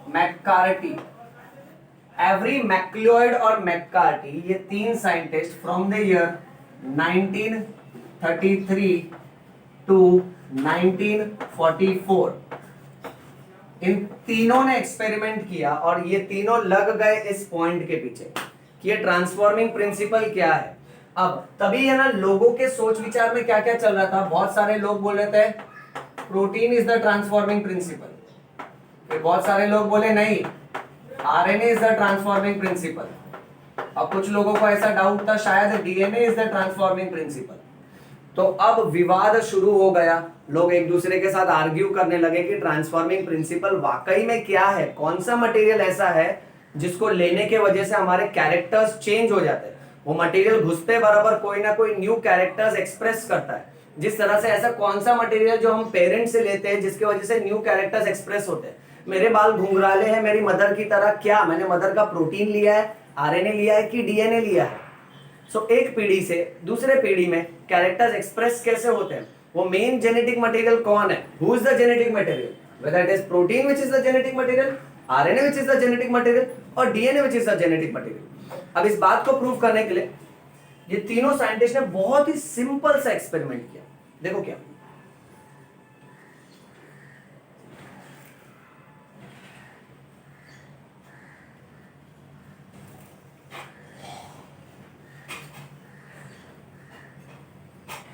McCarty, Avery MacLeod और मैककार्टी, ये तीन scientist from the year 1933 to 1944, इन तीनों ने एक्सपेरिमेंट किया और ये तीनों लग गए इस पॉइंट के पीछे कि ये ट्रांसफॉर्मिंग प्रिंसिपल क्या है। अब तभी है ना, लोगों के सोच विचार में क्या क्या चल रहा था। बहुत सारे लोग बोल रहे थे protein is the transforming principle, फिर बहुत सारे लोग बोले नहीं RNA is the transforming principle, अब कुछ लोगों को ऐसा डाउट था शायद DNA is the transforming principle. तो अब विवाद शुरू हो गया, लोग एक दूसरे के साथ आर्ग्यू करने लगे कि ट्रांसफॉर्मिंग प्रिंसिपल वाकई में क्या है, कौन सा मटेरियल ऐसा है जिसको लेने के वजह से हमारे कैरेक्टर्स चेंज हो जाते हैं। वो मटेरियल घुसते बराबर कोई ना कोई न्यू कैरेक्टर्स एक्सप्रेस करता है। जिस तरह से ऐसा कौन सा मटेरियल जो हम पेरेंट से लेते हैं जिसकी वजह से न्यू कैरेक्टर्स एक्सप्रेस होते हैं। मेरे बाल घुंघराले हैं मेरी मदर की तरह, क्या मैंने मदर का प्रोटीन लिया है, आरएनए लिया है कि डीएनए लिया है। सो एक पीढ़ी से दूसरे पीढ़ी में कैरेक्टर्स एक्सप्रेस कैसे होते हैं, वो मेन जेनेटिक मटेरियल कौन है, who is the genetic material, whether it is protein which is the genetic material, RNA which is the genetic material और DNA which is the genetic material. अब इस बात को प्रूव करने के लिए ये तीनों साइंटिस्ट ने बहुत ही सिंपल सा एक्सपेरिमेंट किया। देखो क्या,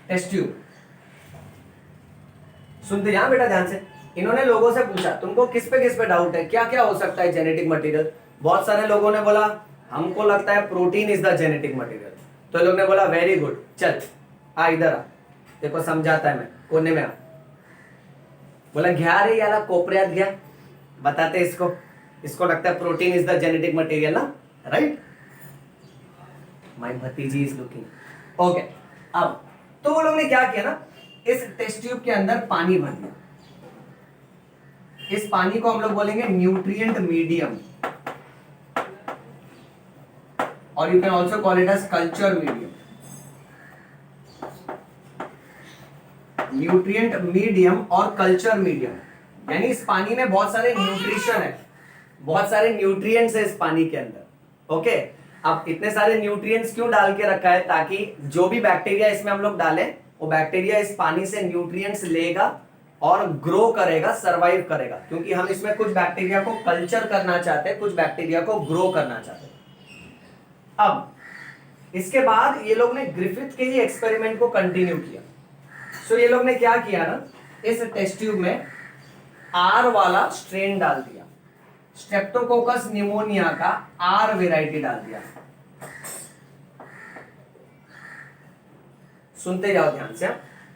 टेस्ट ट्यूब, सुनते जाओ बेटा ध्यान से। इन्होंने लोगों से पूछा तुमको किस पे डाउट है, क्या क्या हो सकता है जेनेटिक मटेरियल। बहुत सारे लोगों ने बोला हमको लगता है protein is the genetic material. तो लोग ने बोला वेरी गुड, चल आ इधर आ, देखो समझाता है, मैं कोने में आ। बोला घ्या रे याला कोपऱ्यात घ्या, बताते इसको, इसको लगता है protein is the genetic material ना, राइट। माय भतीजी इज लुकिंग ओके। अब तो वो लोग ने क्या किया ना, इस टेस्ट ट्यूब के अंदर पानी भर दिया। इस पानी को हम लोग बोलेंगे न्यूट्रिएंट मीडियम, और you can also call it as culture medium. Nutrient medium और कल्चर मीडियम, यानी इस पानी में बहुत सारे न्यूट्रिशन है, बहुत सारे न्यूट्रिएंट्स है इस पानी के अंदर। ओके, अब इतने सारे न्यूट्रिएंट्स क्यों डाल के रखा है, ताकि जो भी बैक्टीरिया इसमें हम लोग डालें वो बैक्टीरिया इस पानी से न्यूट्रिएंट्स लेगा और ग्रो करेगा, सरवाइव करेगा। क्योंकि हम इसमें कुछ बैक्टीरिया को कल्चर करना चाहते हैं, कुछ बैक्टीरिया को ग्रो करना चाहते हैं। अब इसके बाद ये लोग ने ग्रिफिथ के ही एक्सपेरिमेंट को कंटिन्यू किया। सो ये लोग ने क्या किया ना, इस टेस्ट ट्यूब में आर वाला स्ट्रेन डाल दिया, स्ट्रेप्टोकोकस निमोनिया का आर वेराइटी डाल दिया। सुनते जाओ ध्यान से।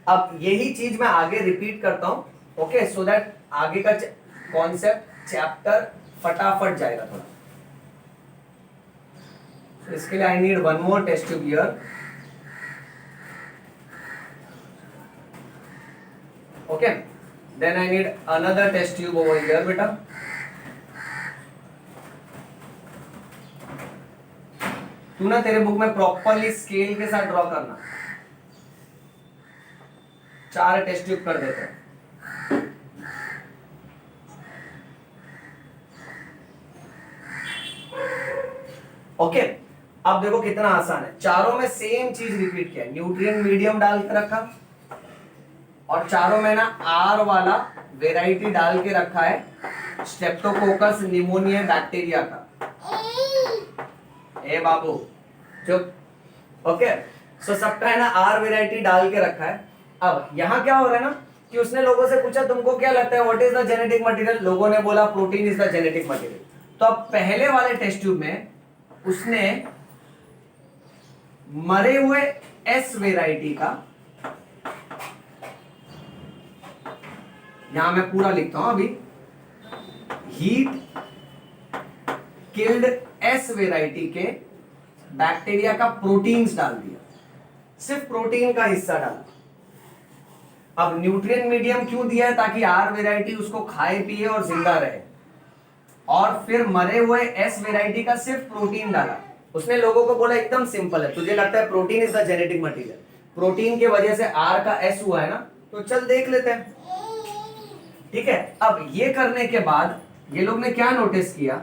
अब यही चीज मैं आगे रिपीट करता हूं, ओके, सो दैट आगे का कॉन्सेप्ट चैप्टर फटाफट जाएगा थोड़ा। So, इसके लिए I need one more test tube here. Okay, then I need another test tube over here बेटा। तू ना तेरे बुक में प्रॉपरली स्केल के साथ ड्रॉ करना। 4 टेस्ट ट्यूब कर देते हैं। ओके, अब देखो कितना आसान है। चारों में सेम चीज रिपीट किया, न्यूट्रिएंट मीडियम डाल के रखा और चारों में ना आर वाला वेराइटी डाल के रखा है स्ट्रेप्टोकोकस निमोनिया बैक्टीरिया का। ए बाबू चुप। ओके, सो सबका है ना आर वेराइटी डाल के रखा है। अब यहां क्या हो रहा है ना कि उसने लोगों से पूछा तुमको क्या लगता है what is the genetic material, लोगों ने बोला protein is the genetic material. तो अब पहले वाले टेस्ट ट्यूब में उसने मरे हुए एस वेराइटी का, यहां मैं पूरा लिखता हूं अभी, हीट किल्ड एस वेराइटी के बैक्टीरिया का प्रोटीन्स डाल दिया, सिर्फ प्रोटीन का हिस्सा डाला। अब न्यूट्रिएंट मीडियम क्यों दिया है, ताकि आर वेराइटी उसको खाए पिए और जिंदा रहे। और फिर मरे हुए एस वेराइटी का सिर्फ प्रोटीन डाला। उसने लोगों को बोला एकदम सिंपल है, तुझे लगता है protein is the genetic material, protein के वजह से आर का एस हुआ है ना, तो चल देख लेते हैं। ठीक है, अब ये करने के बाद ये लोग ने क्या नोटिस किया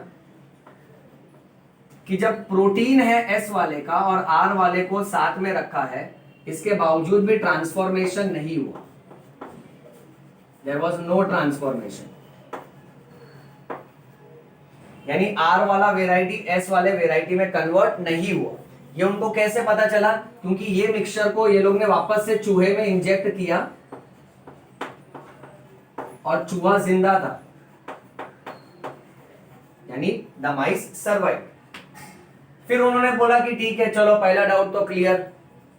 कि जब प्रोटीन है एस वाले का और आर वाले को साथ में रखा है, इसके बावजूद भी ट्रांसफॉर्मेशन नहीं हुआ। देयर वॉज नो ट्रांसफॉर्मेशन, यानी आर वाला वेराइटी एस वाले वेराइटी में कन्वर्ट नहीं हुआ। ये उनको कैसे पता चला? क्योंकि ये मिक्सचर को ये लोग ने वापस से चूहे में इंजेक्ट किया और चूहा जिंदा था, यानी द माइस सर्वाइव। फिर उन्होंने बोला कि ठीक है चलो, पहला डाउट तो क्लियर।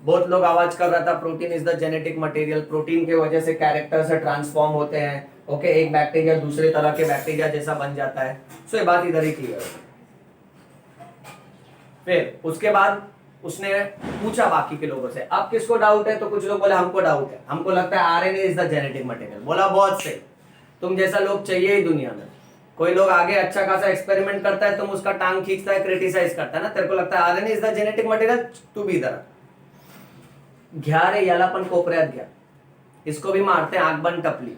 बहुत लोग आवाज कर रहा था protein is the genetic material, protein के वजह से कैरेक्टर से ट्रांसफॉर्म होते हैं। ओके, एक बैक्टीरिया दूसरे तरह के बैक्टीरिया जैसा बन जाता है। सो ये बात इधर ही क्लियर है। फिर उसके बाद उसने पूछा बाकी के लोगों से, अब किसको डाउट है? तो कुछ लोग बोले हमको डाउट है, हमको लगता है RNA is the genetic material. बोला बहुत सही, तुम जैसा लोग चाहिए ही दुनिया में। कोई लोग आगे अच्छा खासा एक्सपेरिमेंट करता है, तुम उसका टांग खींचता है, क्रिटिसाइज करता है ना, तेरे को लगता है RNA is the genetic material, तू भी इधर घ्या रे, याला पण कोपऱ्यात घ्या। इसको भी मारते हैं आंख बंद टपली।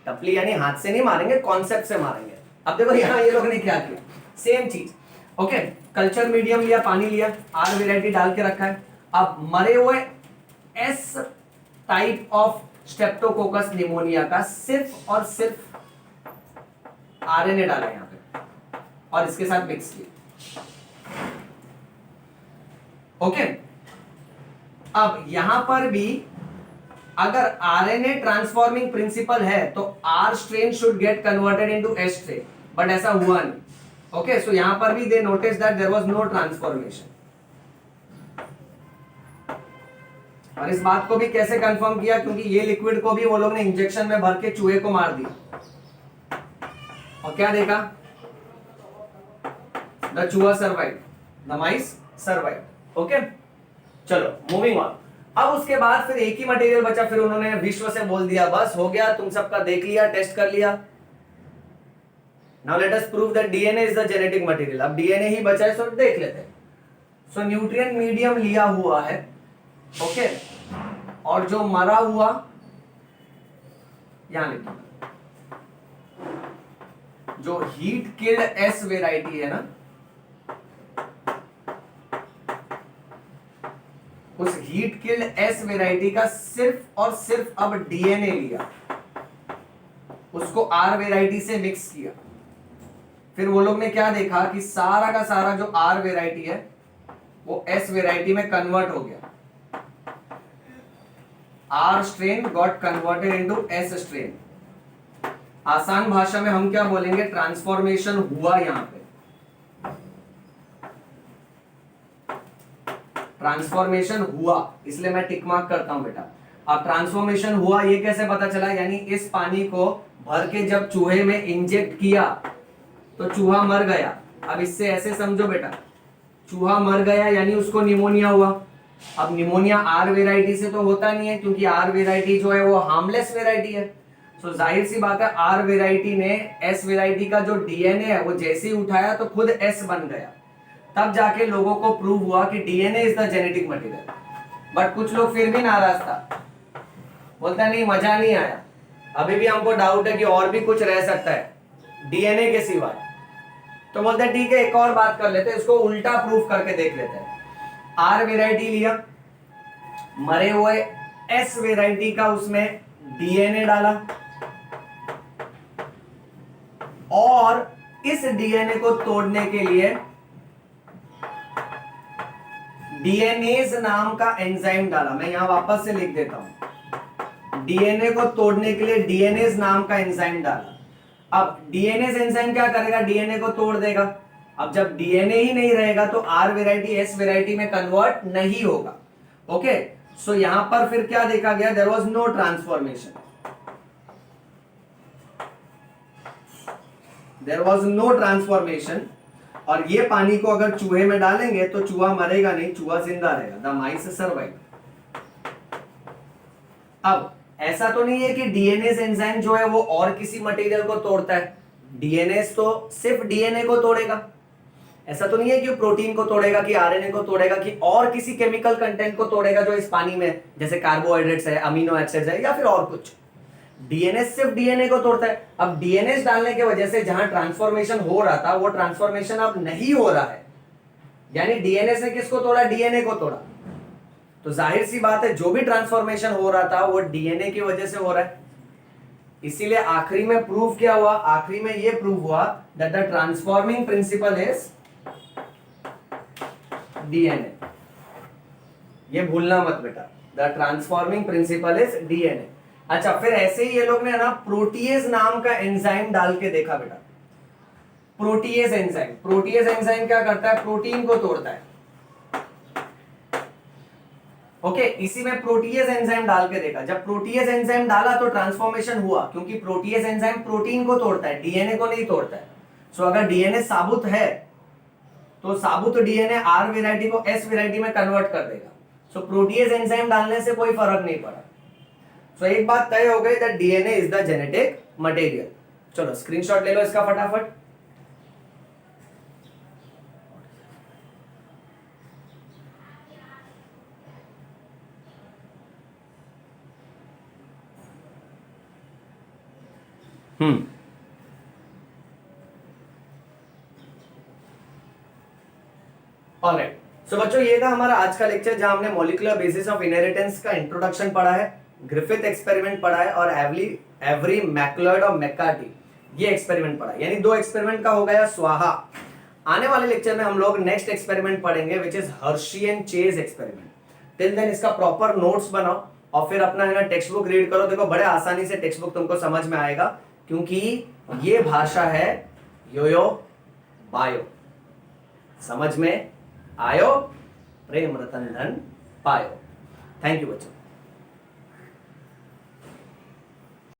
टपली यानी हाथ से नहीं मारेंगे, कॉन्सेप्ट से मारेंगे। अब देखो यहाँ ये लोग ने क्या किया, सेम चीज। ओके, कल्चर मीडियम लिया, पानी लिया, आर वेराइटी डाल के रखा है। अब मरे हुए S type of Streptococcus pneumonia का सिर्फ और सिर्फ आरएनए डाला यहां पे और इसके साथ मिक्स किया। ओके, अब यहां पर भी अगर आरएनए ट्रांसफॉर्मिंग प्रिंसिपल है तो R strain should get converted into S strain, but ऐसा हुआ नहीं। ओके, सो यहां पर भी they notice that there was no transformation. और इस बात को भी कैसे कंफर्म किया? क्योंकि ये लिक्विड को भी वो लोग ने इंजेक्शन में भर के चूहे को मार दिया और क्या देखा? द चूहा survive, the mice survive. Okay, चलो मूविंग ऑन। अब उसके बाद फिर एक ही मटेरियल बचा, फिर उन्होंने विश्व से बोल दिया बस हो गया, तुम सबका देख लिया, टेस्ट कर लिया। Now let us prove that DNA is the genetic material. अब डीएनए ही बचा है, सो देख लेते हैं। सो न्यूट्रिएंट मीडियम लिया हुआ है, ओके, और जो मरा हुआ यहां लिखा, जो हीट किल्ड एस वेराइटी है ना, उस हीट किल्ड एस वेराइटी का सिर्फ और सिर्फ अब डीएनए लिया, उसको आर वेराइटी से मिक्स किया। फिर वो लोग ने क्या देखा कि सारा का सारा जो आर वेराइटी है वो एस वेराइटी में कन्वर्ट हो गया। R strain got converted into S strain. आसान भाषा में हम क्या बोलेंगे? ट्रांसफॉर्मेशन हुआ। यहां पे ट्रांसफॉर्मेशन हुआ, इसलिए मैं टिक मार्क करता हूं बेटा। अब ट्रांसफॉर्मेशन हुआ ये कैसे पता चला? यानी इस पानी को भर के जब चूहे में इंजेक्ट किया तो चूहा मर गया। अब इससे ऐसे समझो बेटा, चूहा मर गया यानी उसको निमोनिया हुआ। अब निमोनिया आर वेराइटी से तो होता नहीं है, क्योंकि आर वेराइटी जो है वो हार्मलेस वेराइटी है। सो जाहिर सी बात है, आर वेराइटी ने एस वेराइटी का जो डीएनए है वो जैसे ही उठाया तो खुद एस बन गया। तब जाके लोगों को प्रूव हुआ कि DNA is the genetic material. But कुछ लोग फिर भी नाराज था, बोलता नहीं मजा नहीं आया, अभी भी हमको डाउट है कि और भी कुछ रह सकता है डीएनए के सिवाय। तो बोलते हैं ठीक है, एक और बात कर लेते हैं, इसको उल्टा प्रूफ करके देख लेते हैं। आर वेराइटी लिया, मरे हुए एस वेराइटी का उसमें डीएनए डाला और इस डीएनए को तोड़ने के लिए डीएनएज नाम का एंजाइम डाला। मैं यहां वापस से लिख देता हूं, डीएनए को तोड़ने के लिए डीएनएज नाम का एंजाइम डाला। अब डीएनएज एंजाइम क्या करेगा? डीएनए को तोड़ देगा। अब जब डीएनए ही नहीं रहेगा तो आर वेराइटी एस वेराइटी में कन्वर्ट नहीं होगा। ओके, सो यहां पर फिर क्या देखा गया? There was no transformation, there was no transformation. और ये पानी को अगर चूहे में डालेंगे तो चूहा मरेगा नहीं, चूहा जिंदा रहेगा, द माइस सर्वाइव। अब ऐसा तो नहीं है कि डीएनए एंजाइम जो है वो और किसी मटेरियल को तोड़ता है। डीएनए तो सिर्फ डीएनए को तोड़ेगा, ऐसा तो नहीं है कि वो प्रोटीन को तोड़ेगा, कि आरएनए को तोड़ेगा, कि और किसी केमिकल कंटेंट को तोड़ेगा जो इस पानी में है, जैसे कार्बोहाइड्रेट्स है, अमीनो एसिड्स है, या फिर और कुछ। डीएनए सिर्फ डीएनए को तोड़ता है। अब डीएनए डालने की वजह से जहां ट्रांसफॉर्मेशन हो रहा था वो ट्रांसफॉर्मेशन अब नहीं हो रहा है, यानी डीएनए से किसको तोड़ा? डीएनए को तोड़ा। तो जाहिर सी बात है जो भी ट्रांसफॉर्मेशन हो रहा था वो डीएनए की वजह से हो रहा है। इसीलिए आखिरी में प्रूव क्या हुआ? आखिरी में ये प्रूव हुआ that the transforming principle is DNA. ये भूलना मत बेटा, the transforming principle is DNA. अच्छा, फिर ऐसे ही ये लोग ने ना प्रोटीएज नाम का एंजाइम डाल के देखा बेटा। प्रोटीएज एंजाइम, प्रोटीएज एंजाइम क्या करता है? प्रोटीन को तोड़ता है। ओके, इसी में प्रोटीएज एंजाइम डाल के देखा। जब प्रोटीएज एंजाइम डाला तो ट्रांसफॉर्मेशन हुआ, क्योंकि प्रोटीएज एंजाइम प्रोटीन को तोड़ता है, डीएनए को नहीं तोड़ता है। सो अगर डीएनए साबुत है तो साबुत डीएनए आर वेराइटी को एस वेराइटी में कन्वर्ट कर देगा। सो प्रोटीएज एंजाइम डालने से कोई फर्क नहीं पड़ा। सो एक बात तय हो गई that DNA is the genetic material. चलो स्क्रीनशॉट ले लो इसका फटाफट। ऑलराइट, सो बच्चों ये था हमारा आज का लेक्चर, जहां हमने मॉलिक्यूलर बेसिस ऑफ इनहेरिटेंस का इंट्रोडक्शन पढ़ा है, ग्रिफिथ एक्सपेरिमेंट पढ़ा है, और एवरी मैक्लॉयड और मैकार्टी ये एक्सपेरिमेंट पढ़ा है। यानी 2 एक्सपेरिमेंट का हो गया स्वाहा। आने वाले लेक्चर में हम लोग नेक्स्ट एक्सपेरिमेंट पढ़ेंगे which is Hershey and Chase experiment. Till then इसका प्रॉपर नोट्स बनाओ और फिर अपना है ना टेक्स्ट बुक रीड करो। देखो बड़े आसानी से टेक्स्ट बुक तुमको समझ में आएगा, क्योंकि ये भाषा है योयो बायो। समझ में आयो? प्रेम रतन धन पायो। थैंक यू बच्चों।